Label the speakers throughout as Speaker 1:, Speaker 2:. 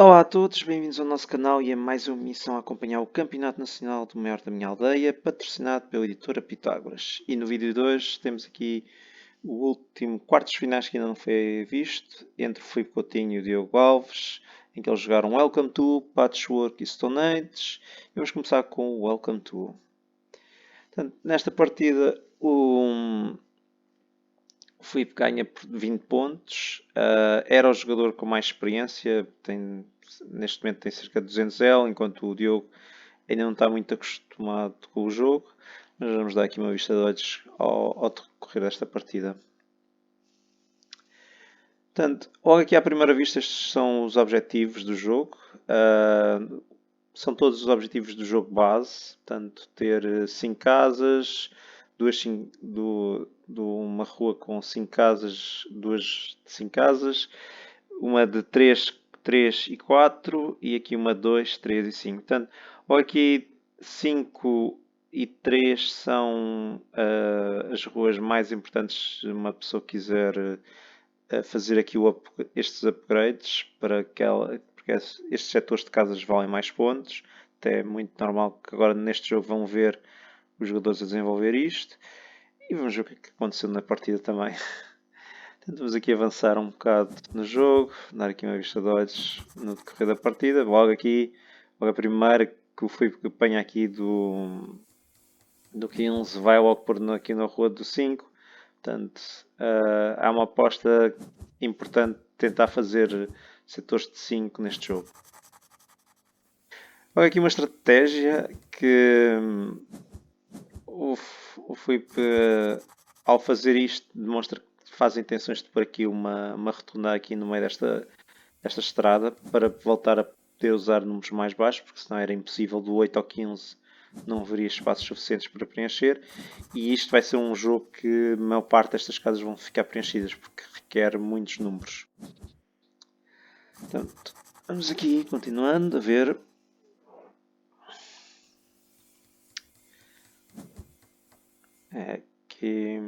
Speaker 1: Olá a todos, bem-vindos ao nosso canal e a mais uma missão a acompanhar o Campeonato Nacional do Maior da minha aldeia, patrocinado pela editora Pitágoras. E no vídeo de hoje temos aqui o último quartos finais que ainda não foi visto, entre o Filipe Coutinho e o Diogo Alves, em que eles jogaram Welcome to, Patchwork e Stone Age. E vamos começar com o Welcome to. Portanto, nesta partida o Filipe ganha por 20 pontos. Era o jogador com mais experiência, neste momento tem cerca de 200 L, enquanto o Diogo ainda não está muito acostumado com o jogo. Mas vamos dar aqui uma vista de olhos ao decorrer desta partida. Portanto, logo aqui à primeira vista, estes são os objetivos do jogo. São todos os objetivos do jogo base. Portanto, ter 5 casas, uma rua com 5 casas, duas de 5 casas, uma de 3 e 4 e aqui uma de 2, 3 e 5. Portanto, aqui 5 e 3 são as ruas mais importantes se uma pessoa quiser fazer aqui estes upgrades porque estes setores de casas valem mais pontos. Até é muito normal que agora neste jogo vão ver os jogadores a desenvolver isto. E vamos ver o que é que aconteceu na partida também. Tentamos aqui avançar um bocado no jogo, dar aqui uma vista de olhos no decorrer da partida. Logo a primeira que o Filipe apanha aqui do 15 vai logo pôr aqui na rua do 5. Portanto, há uma aposta importante tentar fazer setores de 5 neste jogo. Olha aqui uma estratégia que o Filipe, ao fazer isto, demonstra que faz intenções de pôr aqui uma rotunda aqui no meio desta estrada para voltar a poder usar números mais baixos, porque senão era impossível do 8 ao 15 não haveria espaços suficientes para preencher, e isto vai ser um jogo que a maior parte destas casas vão ficar preenchidas porque requer muitos números. Portanto, vamos aqui continuando a ver. Aqui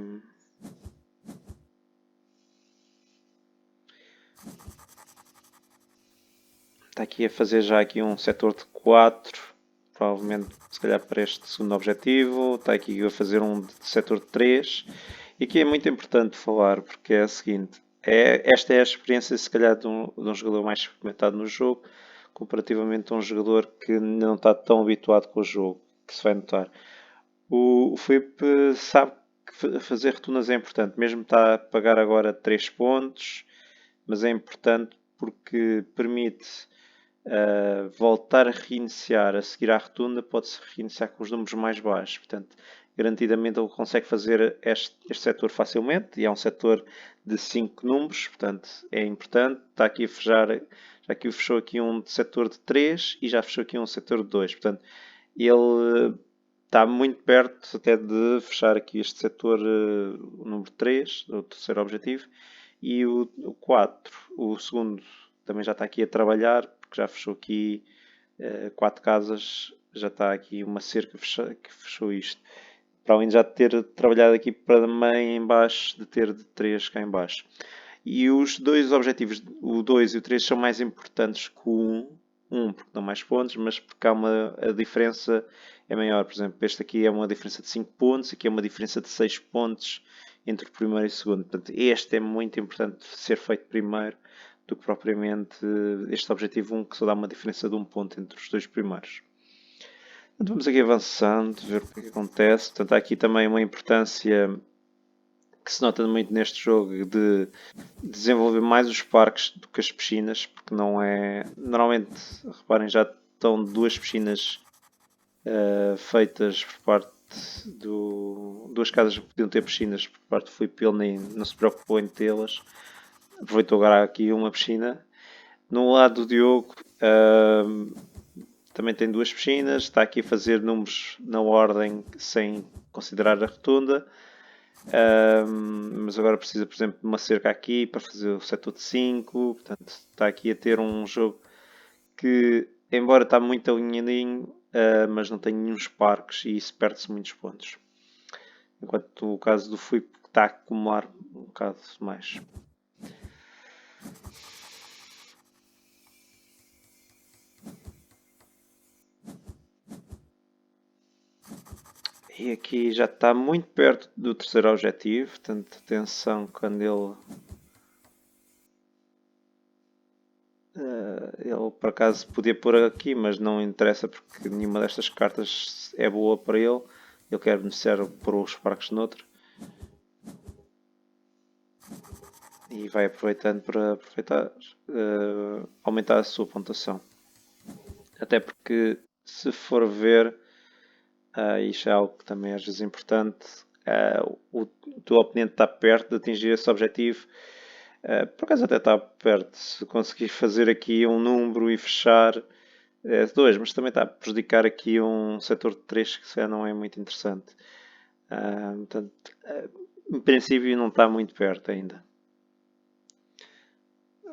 Speaker 1: está aqui a fazer já aqui um setor de 4, provavelmente se calhar para este segundo objetivo. Está aqui a fazer um setor de 3. E aqui é muito importante falar porque é a seguinte, esta é a experiência se calhar de um jogador mais experimentado no jogo, comparativamente a um jogador que não está tão habituado com o jogo, que se vai notar. O Filipe sabe que fazer retunas é importante, mesmo está a pagar agora 3 pontos, mas é importante porque permite voltar a reiniciar a seguir à rotunda, pode-se reiniciar com os números mais baixos. Portanto, garantidamente ele consegue fazer este setor facilmente e é um setor de 5 números, portanto é importante. Está aqui a fechar, já que fechou aqui um setor de 3 e já fechou aqui um setor de 2. Portanto, ele está muito perto até de fechar aqui este setor, o número 3, o terceiro objetivo, e o 4, o segundo, também já está aqui a trabalhar, porque já fechou aqui 4 casas, já está aqui uma cerca que fechou isto. Para além de já ter trabalhado aqui para também em baixo, de ter de 3 cá em baixo. E os dois objetivos, o 2 e o 3, são mais importantes que o 1, porque dão mais pontos, mas porque a diferença é maior. Por exemplo, este aqui é uma diferença de 5 pontos, aqui é uma diferença de 6 pontos entre o primeiro e o segundo. Portanto, este é muito importante ser feito primeiro do que propriamente este objetivo 1, que só dá uma diferença de 1 ponto entre os dois primeiros. Portanto, vamos aqui avançando, ver o que acontece. Portanto, há aqui também uma importância que se nota muito neste jogo de desenvolver mais os parques do que as piscinas, porque não é... Normalmente, reparem, já estão 2 piscinas feitas por parte do... 2 casas que podiam ter piscinas por parte do Filipe, ele nem não se preocupou em tê-las. Aproveitou agora aqui uma piscina. No lado do Diogo também tem 2 piscinas, está aqui a fazer números na ordem sem considerar a rotunda. Mas agora precisa, por exemplo, de uma cerca aqui para fazer o setor de 5. Portanto, está aqui a ter um jogo que, embora está muito alinhadinho, mas não tem nenhum parques e isso perde-se muitos pontos. Enquanto o caso do Filipe está a acumular um bocado mais. E aqui já está muito perto do terceiro objetivo, portanto atenção quando ele por acaso podia pôr aqui, mas não interessa porque nenhuma destas cartas é boa para ele. Ele quer beneficiar por os parques noutro. E vai aproveitando para aumentar a sua pontuação. Até porque se for ver, isto é algo que também às vezes é importante, o teu oponente está perto de atingir esse objetivo. Por acaso até está perto, se conseguir fazer aqui um número e fechar 2, mas também está a prejudicar aqui um setor de 3 que se calhar não é muito interessante. Portanto, em princípio não está muito perto ainda.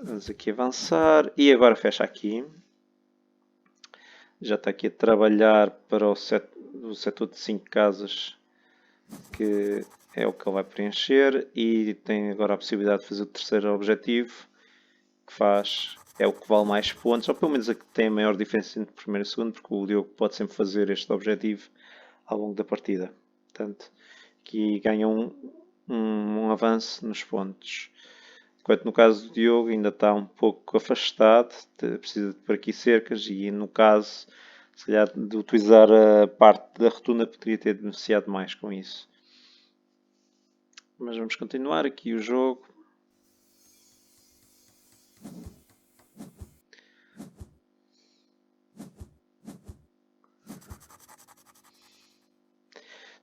Speaker 1: Vamos aqui avançar e agora fecha aqui. Já está aqui a trabalhar para o setor de 5 casas, que é o que ele vai preencher, e tem agora a possibilidade de fazer o terceiro objetivo, que é o que vale mais pontos, ou pelo menos a que tem a maior diferença entre o primeiro e o segundo, porque o Diogo pode sempre fazer este objetivo ao longo da partida. Portanto, aqui ganha um avanço nos pontos. Enquanto no caso do Diogo ainda está um pouco afastado, precisa de por aqui cercas e no caso, se calhar de utilizar a parte da rotunda poderia ter beneficiado mais com isso. Mas vamos continuar aqui o jogo.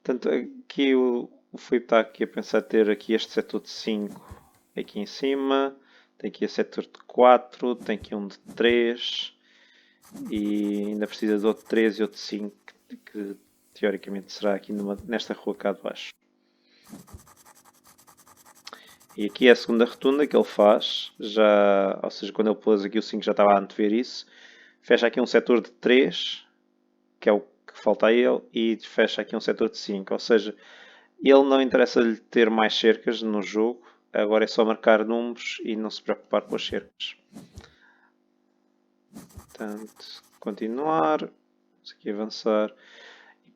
Speaker 1: Portanto, aqui o Filipe está aqui a pensar ter aqui este setor de 5 aqui em cima. Tem aqui o setor de 4, tem aqui um de 3 e ainda precisa de outro 3 e outro 5 que teoricamente será aqui nesta rua cá de baixo. E aqui é a segunda rotunda que ele faz, já, ou seja, quando ele pôs aqui o 5 já estava a antever isso. Fecha aqui um setor de 3, que é o que falta a ele, e fecha aqui um setor de 5, ou seja, ele não interessa-lhe ter mais cercas no jogo, agora é só marcar números e não se preocupar com as cercas. Portanto, continuar, vamos aqui avançar,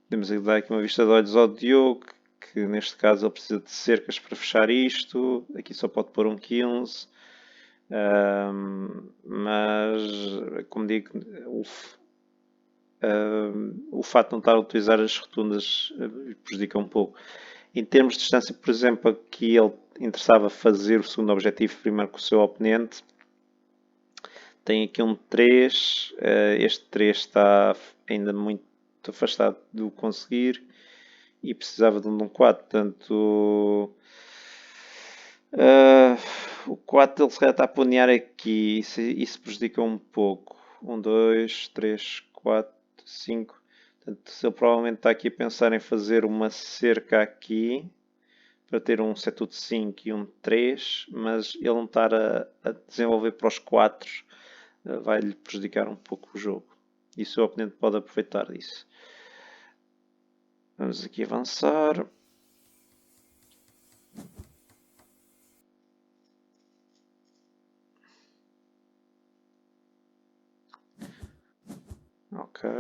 Speaker 1: podemos dar aqui uma vista de olhos ao Diogo, que neste caso ele precisa de cercas para fechar isto, aqui só pode pôr um 15, mas como digo, o facto de não estar a utilizar as rotundas prejudica um pouco. Em termos de distância, por exemplo, aqui ele interessava fazer o segundo objetivo primeiro com o seu oponente. Tem aqui um 3, este 3 está ainda muito afastado de o conseguir e precisava de um 4, portanto o 4 ele se calhar está a planear aqui, isso prejudica um pouco. 1, 2, 3, 4, 5. Portanto, ele provavelmente está aqui a pensar em fazer uma cerca aqui para ter um setor de 5 e um de 3, mas ele não estar a desenvolver para os 4 vai-lhe prejudicar um pouco o jogo. E o seu oponente pode aproveitar disso. Vamos aqui avançar. Ok.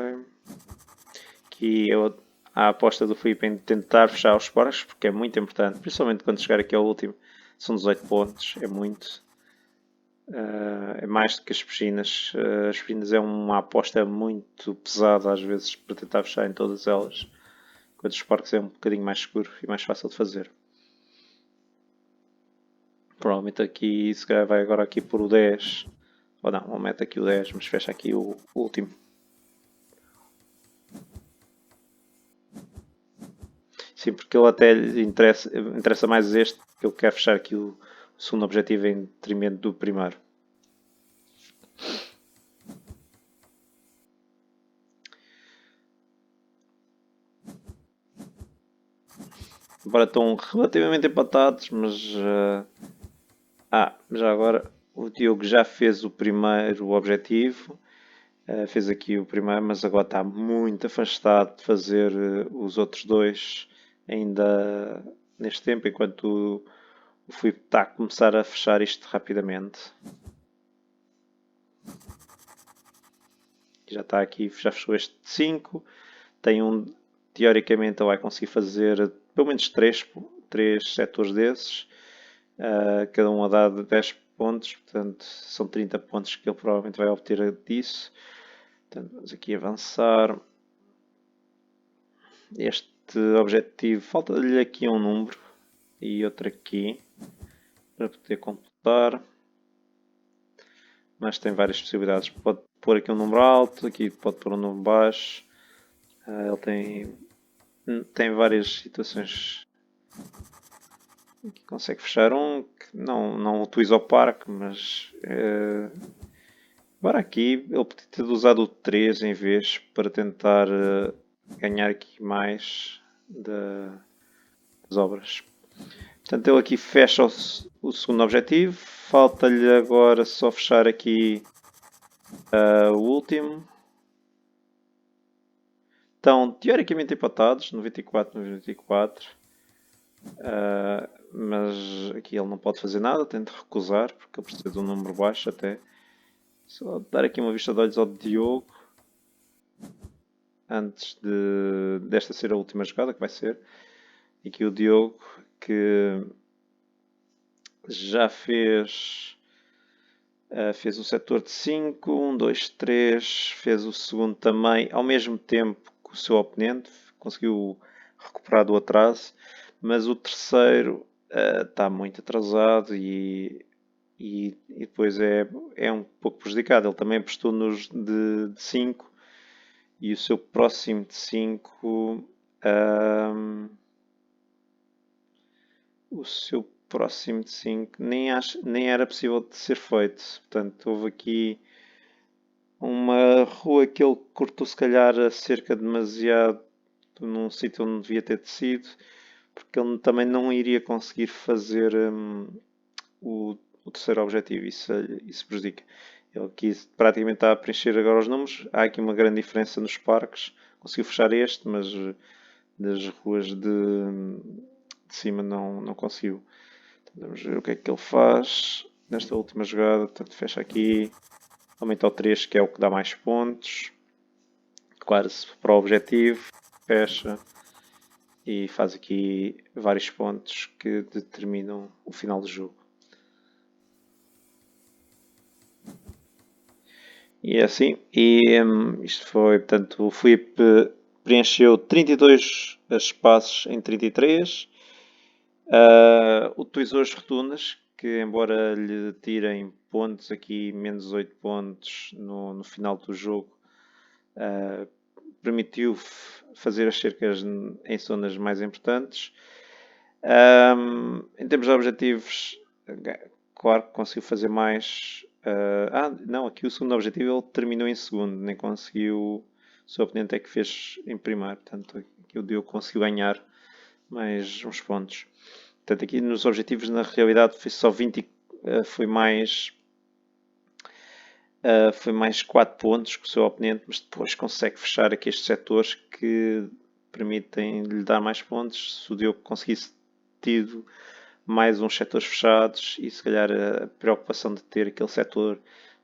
Speaker 1: Aqui a aposta do Filipe em tentar fechar os parques, porque é muito importante, principalmente quando chegar aqui ao último. São 18 pontos, é muito. É mais do que as piscinas. As piscinas é uma aposta muito pesada às vezes para tentar fechar em todas elas. Enquanto os parques é um bocadinho mais seguro e mais fácil de fazer. Provavelmente aqui, se calhar vai agora aqui por o 10. Ou não mete aqui o 10, mas fecha aqui o último. Sim, porque ele até lhe interessa mais este, porque ele quer fechar aqui o segundo objetivo em detrimento do primeiro. Agora estão relativamente empatados, mas já agora o Diogo já fez o primeiro objetivo, fez aqui o primeiro, mas agora está muito afastado de fazer os outros dois ainda neste tempo, enquanto o Filipe está a começar a fechar isto rapidamente. Já está aqui, já fechou este de 5, tem um teoricamente ele vai conseguir fazer pelo menos 3 setores desses, cada um a dar 10 pontos, portanto são 30 pontos que ele provavelmente vai obter disso. Portanto, vamos aqui avançar. Este objetivo, falta-lhe aqui um número e outro aqui para poder completar, mas tem várias possibilidades. Pode pôr aqui um número alto, aqui pode pôr um número baixo. Ele tem várias situações. Aqui consegue fechar um que não utiliza o parque, mas agora aqui ele podia ter usado o 3 em vez para tentar ganhar aqui mais das obras. Portanto, ele aqui fecha o segundo objetivo. Falta-lhe agora só fechar aqui o último. Estão teoricamente empatados, 94 94. Mas aqui ele não pode fazer nada, tem de recusar, porque ele precisa de um número baixo até. Só dar aqui uma vista de olhos ao Diogo. Antes desta ser a última jogada, que vai ser. Aqui o Diogo, que já fez o setor de 5, 1, 2, 3, fez o segundo também ao mesmo tempo que o seu oponente, conseguiu recuperar do atraso, mas o terceiro está muito atrasado e depois é um pouco prejudicado. Ele também apostou nos de 5 e o seu próximo de 5 o seu próximo de 5 nem era possível de ser feito. Portanto, houve aqui uma rua que ele cortou se calhar a cerca demasiado num sítio onde devia ter sido, porque ele também não iria conseguir fazer o terceiro objetivo. Isso prejudica. Ele aqui praticamente está a preencher agora os números. Há aqui uma grande diferença nos parques. Conseguiu fechar este, mas das ruas de cima não conseguiu. Então, vamos ver o que é que ele faz nesta última jogada. Portanto, fecha aqui, aumenta ao 3, que é o que dá mais pontos. Quase para o objetivo, fecha e faz aqui vários pontos que determinam o final do jogo. E é assim, isto foi, portanto, o Filipe preencheu 32 espaços em 33. Utilizou as rotundas, que embora lhe tirem pontos aqui, menos 8 pontos no final do jogo, permitiu fazer as cercas em zonas mais importantes. Em termos de objetivos, claro que conseguiu fazer mais. Não, aqui o segundo objetivo ele terminou em segundo, nem conseguiu. O seu oponente é que fez em primeiro, portanto, aqui o Diogo conseguiu ganhar mais uns pontos. Portanto, aqui nos objetivos, na realidade, foi só 20, foi mais 4 pontos que o seu oponente, mas depois consegue fechar aqui estes setores que permitem lhe dar mais pontos. Se o Diogo conseguisse tido mais uns setores fechados e se calhar a preocupação de ter aquele setor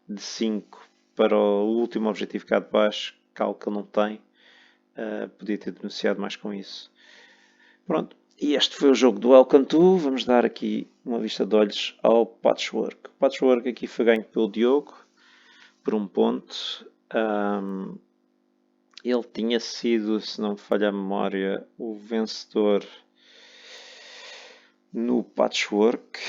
Speaker 1: de 5 para o último objetivo cá de baixo, que é algo que ele não tem, podia ter denunciado mais com isso. Pronto, e este foi o jogo do Welcome to. Vamos dar aqui uma vista de olhos ao Patchwork. O Patchwork aqui foi ganho pelo Diogo por um ponto. Ele tinha sido, se não me falha a memória, o vencedor no Patchwork.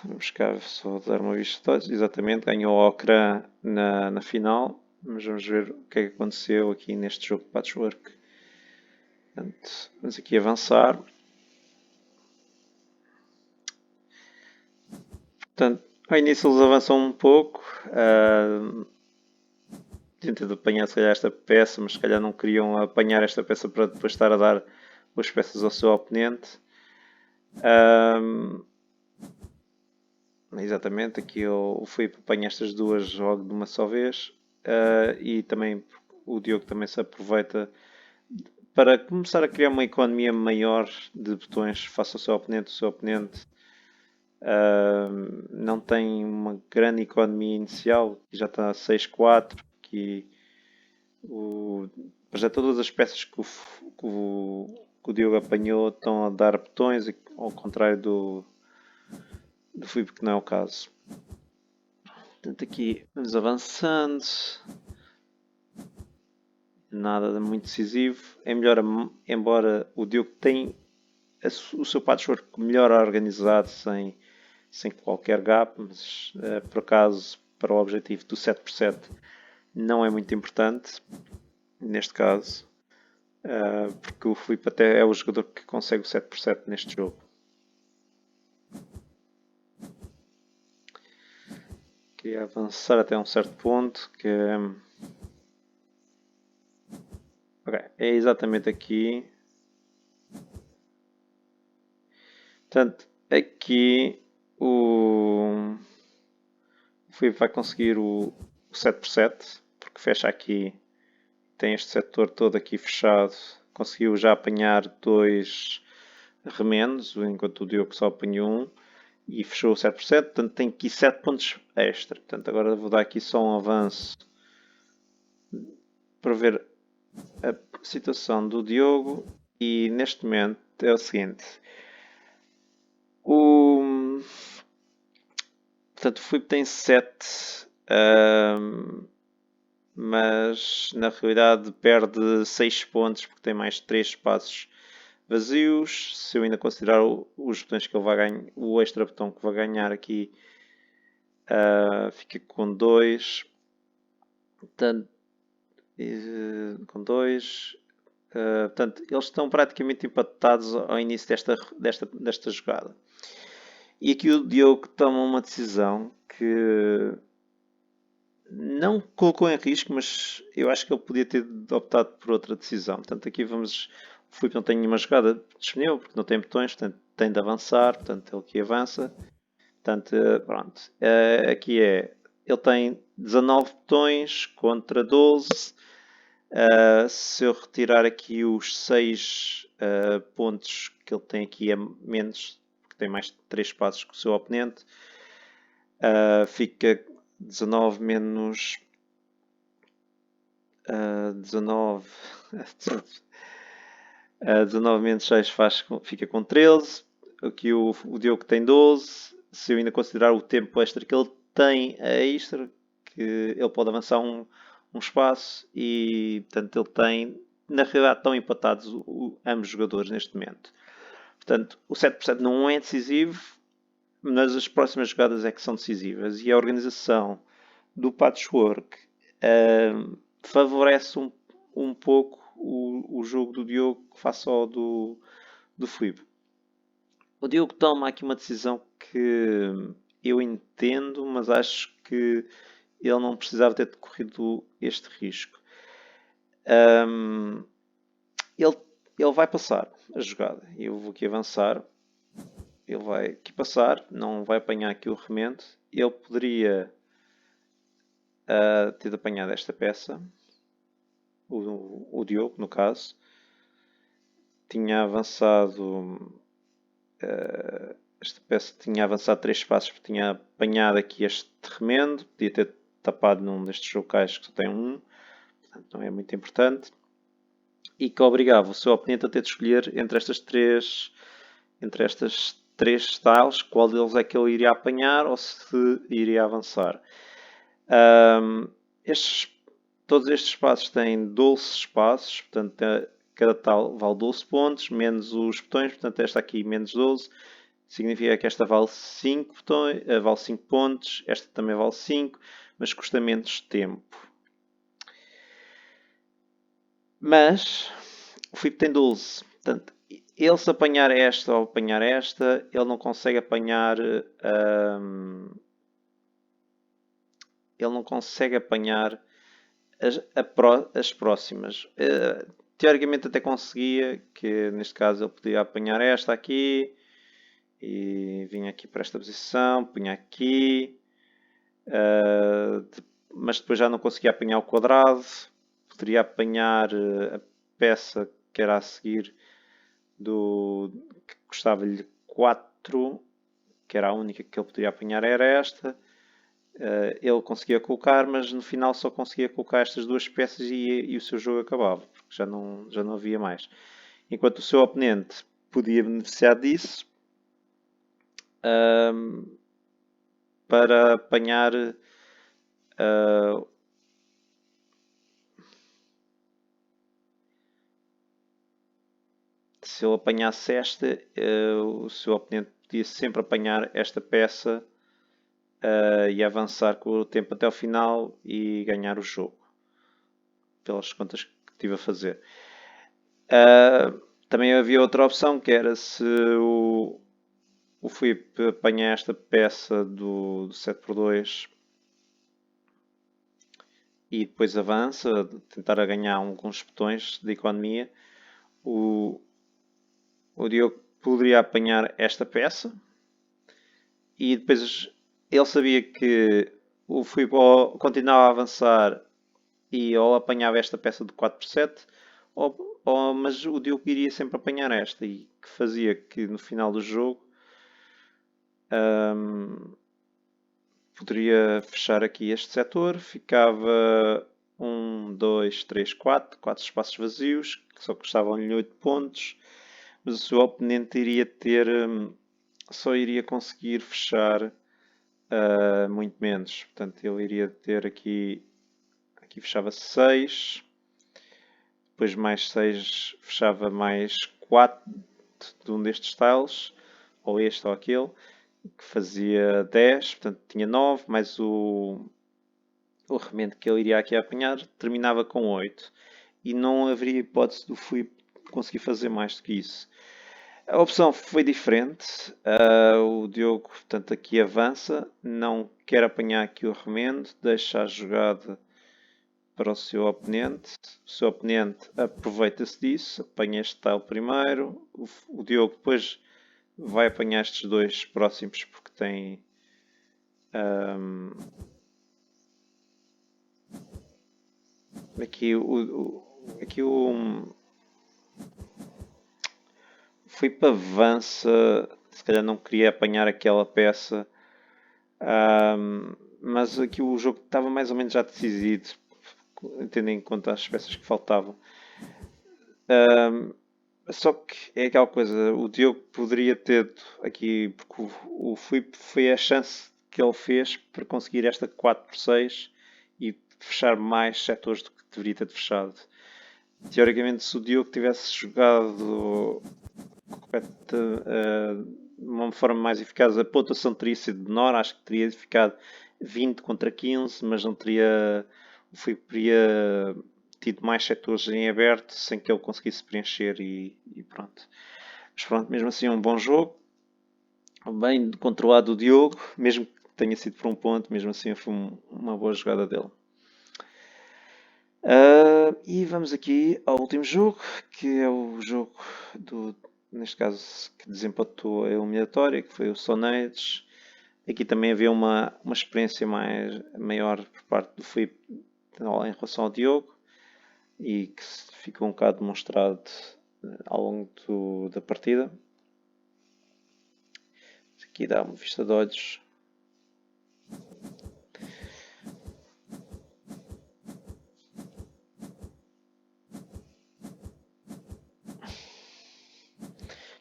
Speaker 1: Vamos cá só dar uma vista de olhos. Exatamente, ganhou o Okran na final. Mas vamos ver o que é que aconteceu aqui neste jogo de Patchwork. Portanto, vamos aqui avançar. Portanto, ao início eles avançam um pouco. Tentam apanhar se calhar esta peça, mas se calhar não queriam apanhar esta peça para depois estar a dar as peças ao seu oponente. Exatamente, aqui o Filipe apanha estas duas logo de uma só vez. E também o Diogo também se aproveita para começar a criar uma economia maior de botões face ao seu oponente. O seu oponente não tem uma grande economia inicial, já está a 6-4, que Para já todas as peças que o Diogo apanhou estão a dar botões, ao contrário do Filipe, que não é o caso. Portanto, aqui vamos avançando. Nada muito decisivo. É melhor, embora o Diogo tenha o seu patchwork melhor organizado, sem qualquer gap, mas por acaso, para o objetivo do 7x7, não é muito importante. Neste caso, porque o Filipe até é o jogador que consegue o 7x7 neste jogo. Queria avançar até um certo ponto, que é exatamente aqui. Portanto, aqui o Filipe vai conseguir o 7x7, porque fecha aqui, tem este setor todo aqui fechado, conseguiu já apanhar 2 remendos, enquanto o Diogo só apanhou 1, e fechou o 7x7, portanto tem aqui 7 pontos extra. Portanto, agora vou dar aqui só um avanço para ver a situação do Diogo, e neste momento é o seguinte. Portanto, o Filipe tem 7, mas na realidade perde 6 pontos porque tem mais 3 espaços vazios. Se eu ainda considerar os botões que ele vai ganhar, o extra botão que vai ganhar aqui, fica com 2. Portanto, com 2. Portanto, eles estão praticamente empatados ao início desta jogada. E aqui o Diogo toma uma decisão que não colocou em risco, mas eu acho que ele podia ter optado por outra decisão. Portanto, aqui vamos. O Filipe não tem nenhuma jogada disponível porque não tem botões, portanto, tem de avançar. Portanto, ele aqui avança. Portanto, pronto. Aqui é. Ele tem 19 botões contra 12. Se eu retirar aqui os 6 pontos que ele tem aqui a menos, porque tem mais 3 passos que o seu oponente, fica 19 menos 19 19 menos 6 fica com 13. Aqui o Diogo tem 12. Se eu ainda considerar o tempo extra que ele tem a extra, que ele pode avançar um espaço, e portanto ele tem, na realidade estão empatados ambos jogadores neste momento. Portanto, o 7% não é decisivo, mas as próximas jogadas é que são decisivas, e a organização do patchwork favorece um pouco o jogo do Diogo face ao do Filipe. O Diogo toma aqui uma decisão que eu entendo, mas acho que ele não precisava ter corrido este risco. Ele vai passar a jogada. Eu vou aqui avançar. Ele vai aqui passar, não vai apanhar aqui o remendo. Ele poderia ter apanhado esta peça. O Diogo, no caso, tinha avançado. Esta peça tinha avançado 3 passos porque tinha apanhado aqui este remendo. Podia ter tapado num destes locais que só tem um, portanto não é muito importante. E que obrigava o seu oponente a ter de escolher entre estas três styles, qual deles é que ele iria apanhar ou se iria avançar. Todos estes espaços têm 12 espaços, portanto cada tal vale 12 pontos, menos os botões, portanto esta aqui menos 12, significa que esta vale 5, vale 5 pontos, esta também vale 5, mas custa menos tempo. Mas o Filipe tem 12, portanto ele se apanhar esta ou apanhar esta, ele não consegue apanhar as próximas. Teoricamente até conseguia, que neste caso ele podia apanhar esta aqui e vinha aqui para esta posição, punha aqui, mas depois já não conseguia apanhar o quadrado. Poderia apanhar a peça que era a seguir, que custava-lhe 4, que era a única que ele poderia apanhar, era esta. ele conseguia colocar, mas no final só conseguia colocar estas duas peças e o seu jogo acabava, porque já não havia mais. Enquanto o seu oponente podia beneficiar disso para apanhar se ele apanhasse esta, o seu oponente podia sempre apanhar esta peça e avançar com o tempo até o final e ganhar o jogo, pelas contas que estive a fazer. Também havia outra opção que era se o Filipe apanhar esta peça do 7x2 e depois avança, tentar ganhar alguns botões de economia, o Diogo poderia apanhar esta peça e depois ele sabia que o Filipe continuava a avançar e ou apanhava esta peça de 4x7, mas o Diogo iria sempre apanhar esta e que fazia que no final do jogo poderia fechar aqui este setor, ficava 1, 2, 3, 4 espaços vazios, que só custavam-lhe 8 pontos, mas o seu oponente iria ter, só iria conseguir fechar muito menos. Portanto, ele iria ter aqui fechava 6, depois mais 6 fechava mais 4 de um destes tiles, ou este ou aquele, que fazia 10, portanto tinha 9, mais o remendo que ele iria aqui apanhar, terminava com 8. E não haveria hipótese do Filipe conseguir fazer mais do que isso. A opção foi diferente. O Diogo, portanto, aqui avança, não quer apanhar aqui o remendo, deixa a jogada para o seu oponente. O seu oponente aproveita-se disso, apanha este tile primeiro. O Diogo depois vai apanhar estes dois próximos porque tem aqui o Filipe avança, se calhar não queria apanhar aquela peça, mas aqui o jogo estava mais ou menos já decidido, tendo em conta as peças que faltavam. Só que é aquela coisa, o Diogo poderia ter aqui, porque o Filipe foi a chance que ele fez para conseguir esta 4x6 e fechar mais setores do que deveria ter fechado. Teoricamente, se o Diogo tivesse jogado de uma forma mais eficaz, a pontuação teria sido menor, acho que teria ficado 20 contra 15, mas não teria. O Filipe teria tido mais setores em aberto sem que ele conseguisse preencher e pronto. Mas pronto, mesmo assim é um bom jogo. Bem controlado o Diogo, mesmo que tenha sido por um ponto, mesmo assim foi uma boa jogada dele. E vamos aqui ao último jogo, que é o jogo neste caso que desempatou a eliminatória, que foi o Sonage. Aqui também havia uma experiência maior por parte do Filipe em relação ao Diogo e que ficou um bocado demonstrado ao longo da partida. Aqui dá uma vista de olhos.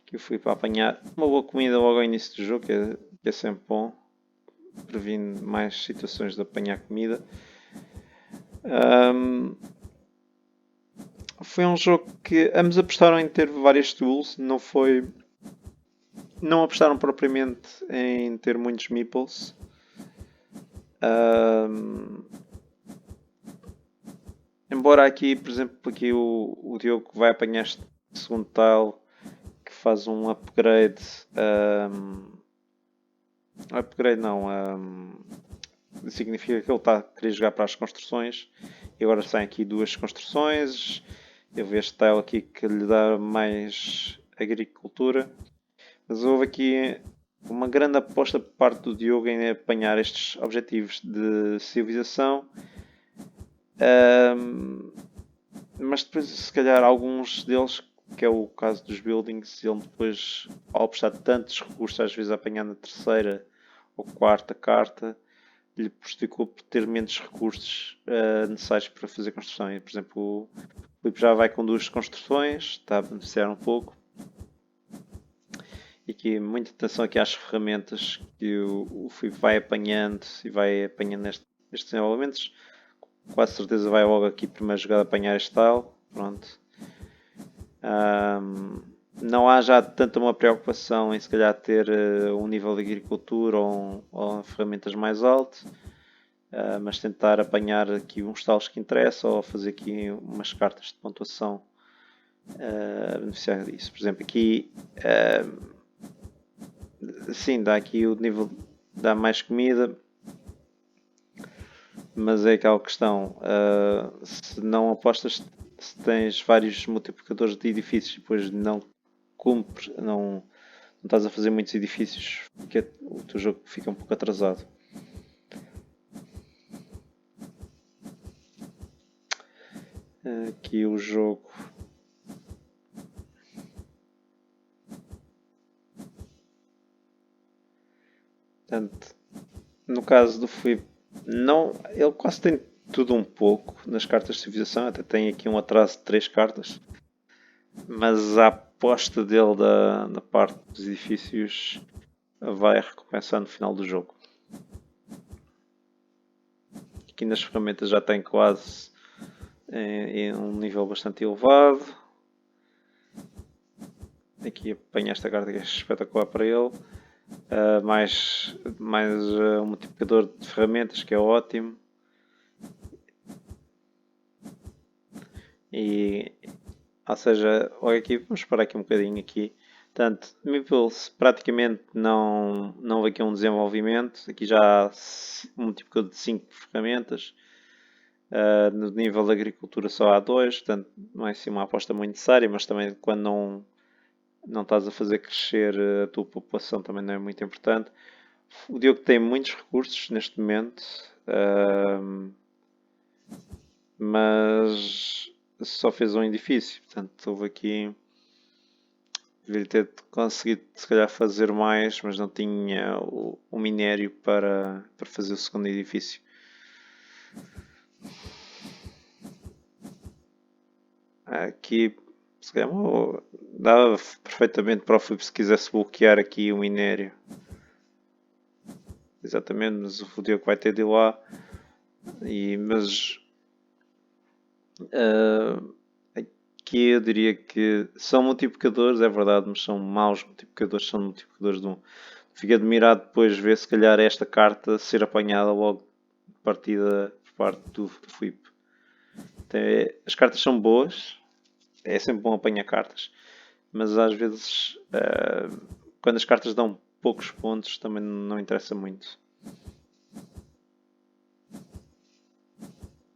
Speaker 1: Aqui eu fui para apanhar uma boa comida logo ao início do jogo, que é sempre bom. Previne mais situações de apanhar comida. Foi um jogo que ambos apostaram em ter várias tools, não apostaram propriamente em ter muitos meeples. Embora aqui, por exemplo, aqui o Diogo vai apanhar este segundo tile que faz um upgrade. Upgrade não. Significa que ele está a querer jogar para as construções. E agora saem aqui duas construções. Eu vejo este tile aqui que lhe dá mais agricultura. Mas houve aqui uma grande aposta por parte do Diogo em apanhar estes objetivos de civilização. Mas depois, se calhar, alguns deles, que é o caso dos buildings, ele depois, ao apostar tantos recursos, às vezes a apanhar na terceira ou quarta carta, lhe prejudicou por ter menos recursos necessários para fazer construção. E, por exemplo, o Filipe já vai com 2 construções, está a beneficiar um pouco. E aqui muita atenção aqui às ferramentas que o Filipe vai apanhando e vai apanhando estes desenvolvimentos. Quase certeza vai logo aqui primeiro jogada apanhar este tile. Pronto. Não há já tanta uma preocupação em se calhar ter um nível de agricultura ou ferramentas mais alto, mas tentar apanhar aqui uns talos que interessam ou fazer aqui umas cartas de pontuação a beneficiar disso. Por exemplo, aqui sim, dá aqui o nível, dá mais comida, mas é aquela questão, se não apostas, se tens vários multiplicadores de edifícios e depois não cumpre, não estás a fazer muitos edifícios, porque o teu jogo fica um pouco atrasado. Aqui o jogo. Portanto, no caso do Filipe, não, ele quase tem tudo um pouco nas cartas de civilização, até tem aqui um atraso de 3 cartas, mas a aposta dele da parte dos edifícios vai recompensar no final do jogo. Aqui nas ferramentas já tem quase em um nível bastante elevado. Aqui apanha esta carta que é espetacular para ele. Mais um multiplicador de ferramentas que é ótimo. E, ou seja, olha aqui, vamos parar aqui um bocadinho aqui. Portanto, Meeples praticamente não houve aqui um desenvolvimento. Aqui já há um multiplicador de 5 ferramentas. No nível da agricultura só há 2, portanto não é assim uma aposta muito necessária, mas também quando não estás a fazer crescer a tua população também não é muito importante. O Diogo tem muitos recursos neste momento, mas só fez um edifício, portanto houve aqui, deveria ter conseguido se calhar fazer mais, mas não tinha o minério para fazer o segundo edifício. Aqui se calhar dava perfeitamente para o Filipe se quisesse bloquear aqui o minério. Exatamente, mas o Diogo vai ter de ir lá. Mas aqui eu diria que são multiplicadores, é verdade, mas são maus multiplicadores, são multiplicadores de 1. Fico admirado depois de ver se calhar esta carta ser apanhada logo de partida por parte do Filipe. As cartas são boas, é sempre bom apanhar cartas, mas às vezes quando as cartas dão poucos pontos também não interessa muito,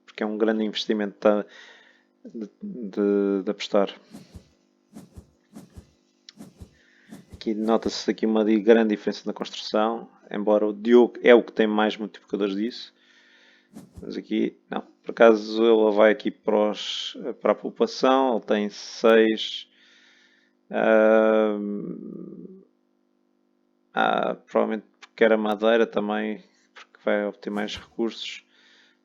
Speaker 1: porque é um grande investimento de apostar. Aqui nota-se aqui uma grande diferença na construção, embora o Diogo é o que tem mais multiplicadores disso, mas aqui não. Por acaso ele vai aqui para a população, ele tem 6. Provavelmente porque era madeira também, porque vai obter mais recursos.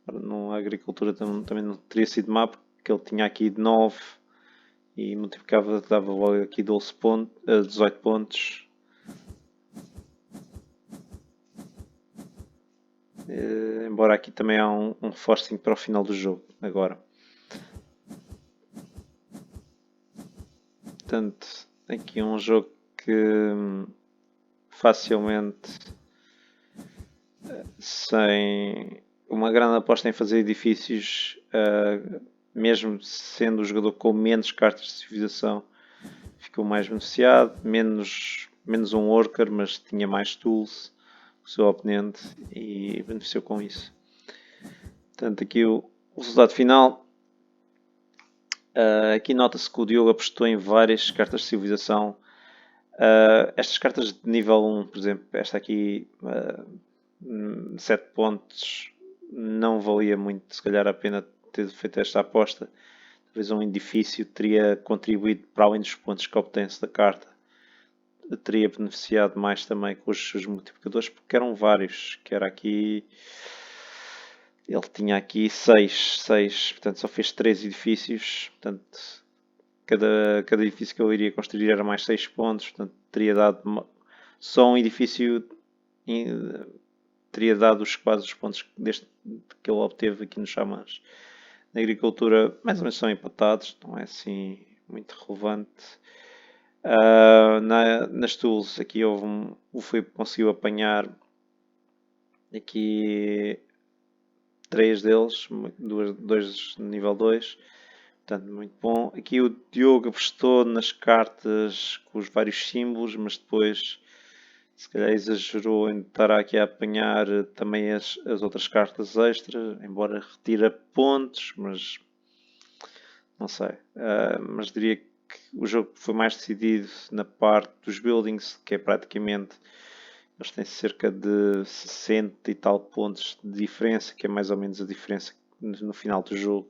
Speaker 1: Na agricultura também não teria sido má, porque ele tinha aqui 9 e multiplicava, dava logo aqui 18 pontos. Embora aqui também há um forcing para o final do jogo agora. Portanto, aqui um jogo que facilmente, sem uma grande aposta em fazer edifícios, mesmo sendo o jogador com menos cartas de civilização, ficou mais beneficiado, menos um worker, mas tinha mais tools o seu oponente e beneficiou com isso. Portanto, aqui o resultado final. Aqui nota-se que o Diogo apostou em várias cartas de civilização. Estas cartas de nível 1, por exemplo, esta aqui, 7 pontos, não valia muito, se calhar, a pena ter feito esta aposta. Talvez um edifício teria contribuído para além dos pontos que obtém-se da carta. teria beneficiado mais também com os seus multiplicadores, porque eram vários, que era aqui... Ele tinha aqui 6, portanto só fez 3 edifícios, portanto cada edifício que eu iria construir era mais 6 pontos, portanto teria dado só um edifício, teria dado quase os pontos deste, que ele obteve aqui nos xamãs. Na agricultura mais ou menos são empatados, não é assim muito relevante. Nas tools aqui o Filipe conseguiu apanhar aqui 3 deles, 2 de nível 2, portanto muito bom. Aqui o Diogo apostou nas cartas com os vários símbolos, mas depois se calhar exagerou em estar aqui a apanhar também as outras cartas extra, embora retira pontos, mas não sei. Mas diria que o jogo foi mais decidido na parte dos buildings, que é praticamente, eles têm cerca de 60 e tal pontos de diferença, que é mais ou menos a diferença no final do jogo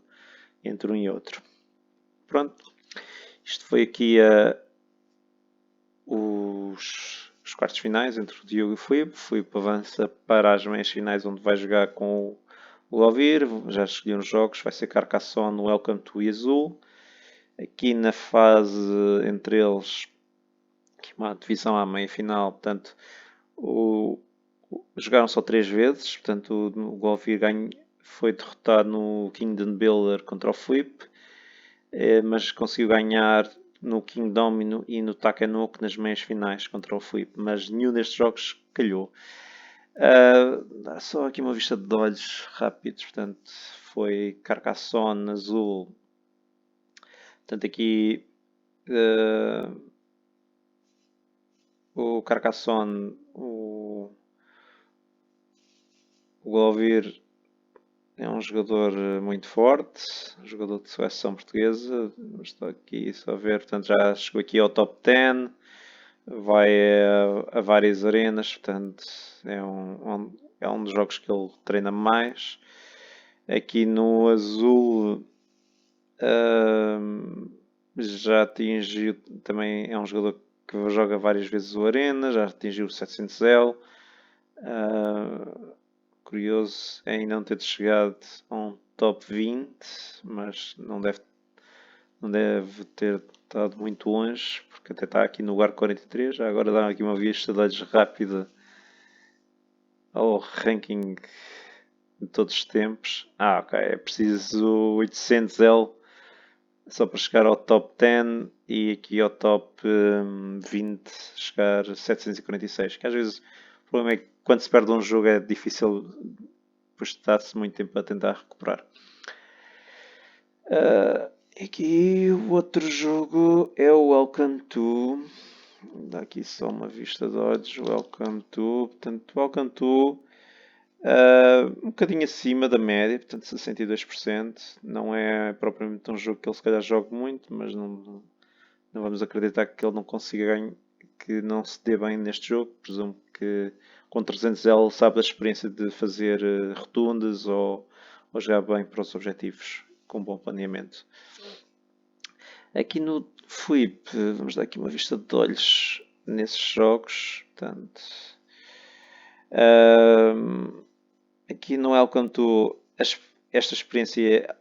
Speaker 1: entre um e outro. Pronto, isto foi aqui os quartos finais entre o Diogo e o Filipe. O Filipe avança para as meias finais, onde vai jogar com o Govir. Já escolhi uns jogos, vai ser Carcassonne, Welcome to Azul. Aqui na fase entre eles, uma divisão à meia final, portanto, jogaram só 3 vezes, portanto o Govir foi derrotado no Kingdom Builder contra o Filipe, mas conseguiu ganhar no Kingdom e no Takenoko nas meias finais contra o Filipe, mas nenhum destes jogos calhou. Dá só aqui uma vista de olhos rápidos, portanto foi Carcassonne azul, portanto aqui o Carcassonne, o Govir é um jogador muito forte, um jogador de seleção portuguesa. Estou aqui só a ver, portanto já chegou aqui ao top 10, vai a várias arenas, portanto é um dos jogos que ele treina mais. Aqui no azul já atingiu, também é um jogador que joga várias vezes o Arena, já atingiu o 700L. Curioso é ainda não ter chegado a um top 20, mas não deve ter estado muito longe, porque até está aqui no lugar 43. Já agora dá aqui uma vista de olhos rápida ao ranking de todos os tempos. Ok, é preciso 800L só para chegar ao top 10 e aqui ao top 20 chegar a 746, que às vezes o problema é que quando se perde um jogo é difícil depois estar-se muito tempo a tentar recuperar. Aqui o outro jogo é o Welcome to. Dá aqui só uma vista de olhos. Welcome to. Portanto, Welcome to. Um bocadinho acima da média, portanto 62%. Não é propriamente um jogo que ele se calhar jogue muito, mas não vamos acreditar que ele não consiga ganhar, que não se dê bem neste jogo. Presumo que com 300 ele sabe da experiência de fazer rotundas ou jogar bem para os objetivos com bom planeamento. Aqui no Flip, vamos dar aqui uma vista de olhos nesses jogos. Portanto, aqui no Welcome to, esta experiência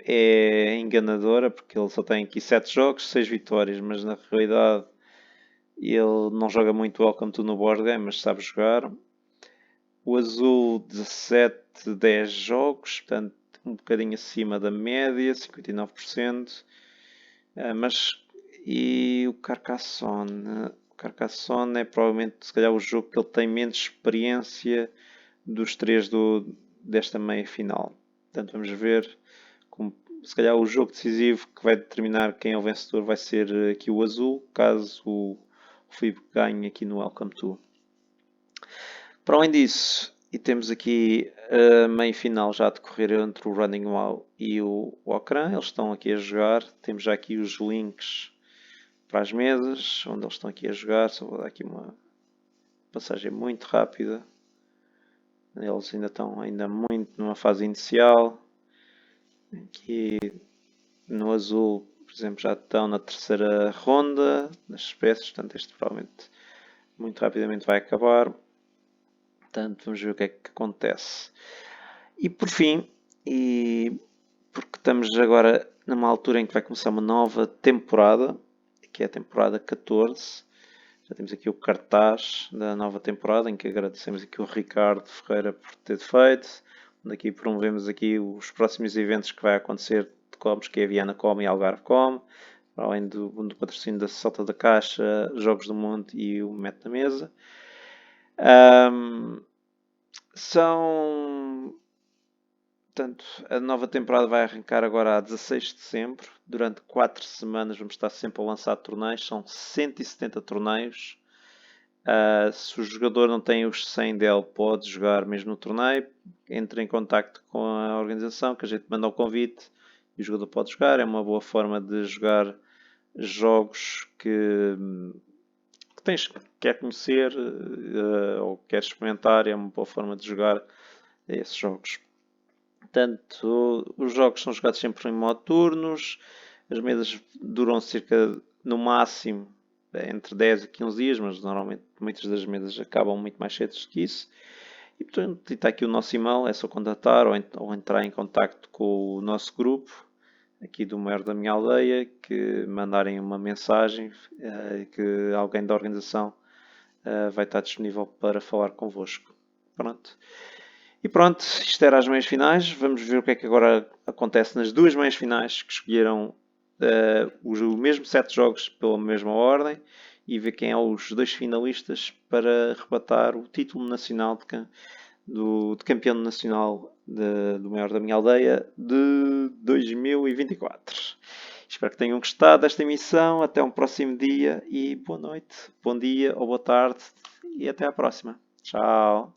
Speaker 1: é enganadora, porque ele só tem aqui 7 jogos, 6 vitórias, mas na realidade ele não joga muito Welcome to no board game, mas sabe jogar. O azul 17, 10 jogos, portanto um bocadinho acima da média, 59%. E o Carcassonne? O Carcassonne é provavelmente, se calhar, o jogo que ele tem menos experiência dos 3 desta meia final. Portanto, vamos ver. Se calhar o jogo decisivo que vai determinar quem é o vencedor vai ser aqui o azul, caso o Filipe ganhe aqui no Welcome to. Para além disso, e temos aqui a meia final já a decorrer entre o Running Wow e o Okran. Eles estão aqui a jogar. Temos já aqui os links para as mesas, onde eles estão aqui a jogar. Só vou dar aqui uma passagem muito rápida. Eles ainda estão muito numa fase inicial. Aqui no azul, exemplo, já estão na terceira ronda nas espécies, portanto este provavelmente muito rapidamente vai acabar. Portanto, vamos ver o que é que acontece. E por fim, e porque estamos agora numa altura em que vai começar uma nova temporada, que é a temporada 14. Já temos aqui o cartaz da nova temporada, em que agradecemos aqui o Ricardo Ferreira por ter feito. Onde aqui promovemos aqui os próximos eventos que vai acontecer de Comes, que é a Viana Com e Algarve Com, além do patrocínio da Salta da Caixa, Jogos do Mundo e o Mete na Mesa. Portanto, a nova temporada vai arrancar agora a 16 de dezembro. Durante 4 semanas vamos estar sempre a lançar torneios. São 170 torneios. Se o jogador não tem os 100 dele, pode jogar mesmo no torneio. Entre em contato com a organização, que a gente manda o convite e o jogador pode jogar. É uma boa forma de jogar jogos que quer conhecer ou quer experimentar. É uma boa forma de jogar esses jogos. Portanto, os jogos são jogados sempre em modo turnos. As mesas duram cerca, no máximo, entre 10 e 15 dias, mas normalmente muitas das mesas acabam muito mais cedo que isso. E portanto, está aqui o nosso e-mail, é só contatar ou entrar em contato com o nosso grupo, aqui do Maior da Minha Aldeia, que mandarem uma mensagem, que alguém da organização vai estar disponível para falar convosco. Pronto. E pronto, isto era as meias finais. Vamos ver o que é que agora acontece nas duas meias finais que escolheram o mesmo 7 jogos pela mesma ordem e ver quem é os 2 finalistas para arrebatar o título nacional de campeão nacional do Maior da Minha Aldeia de 2024. Espero que tenham gostado desta emissão. Até um próximo dia e boa noite, bom dia ou boa tarde e até à próxima. Tchau.